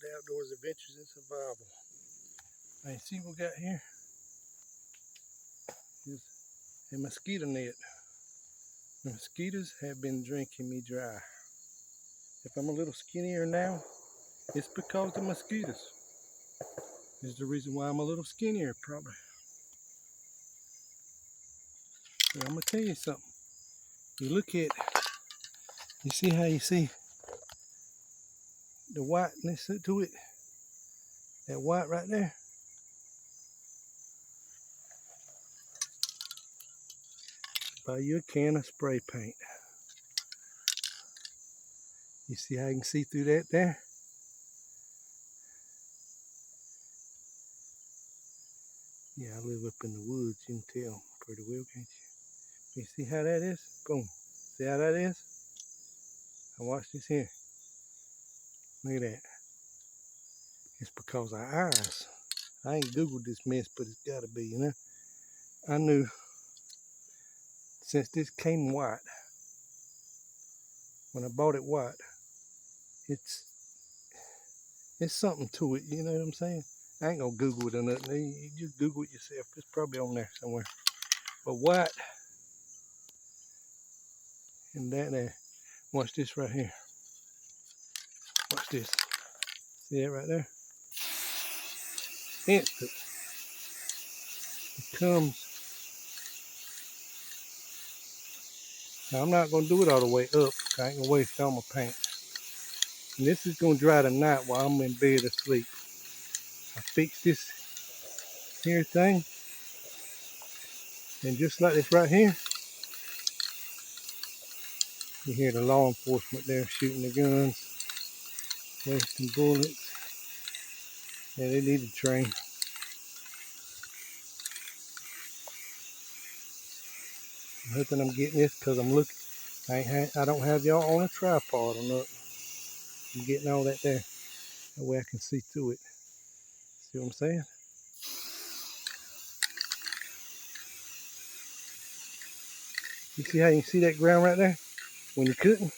the Outdoors Adventures and Survival. Now you see what we got here? Here's a mosquito net. The mosquitoes have been drinking me dry. If I'm a little skinnier now, it's because of mosquitoes. This is the reason why I'm a little skinnier, probably. But I'm gonna tell you something. You look at, you see how you see the whiteness to it? That white right there? Buy you a can of spray paint. You see how you can see through that there? Yeah, I live up in the woods, you can tell pretty well, can't you? You see how that is? Boom. See how that is? Now watch this here. Look at that. It's because of our eyes. I ain't Googled this mess, but it's gotta be, you know? I knew since this came white, when I bought it white, it's something to it, you know what I'm saying? I ain't gonna Google it or nothing. You just Google it yourself. It's probably on there somewhere. But white and that there. Watch this right here. Watch this. See that right there? Instant. It comes. Now I'm not gonna do it all the way up. I ain't gonna waste all my paint. And this is gonna dry tonight while I'm in bed asleep. I fixed this here thing. And just like this right here, you hear the law enforcement there shooting the guns, wasting bullets. Yeah, they need to train. I'm hoping I'm getting this because I'm looking. I don't have y'all on a tripod or nothing. I'm getting all that there. That way I can see through it. See what I'm saying? You see how you can see that ground right there? When you're cooking?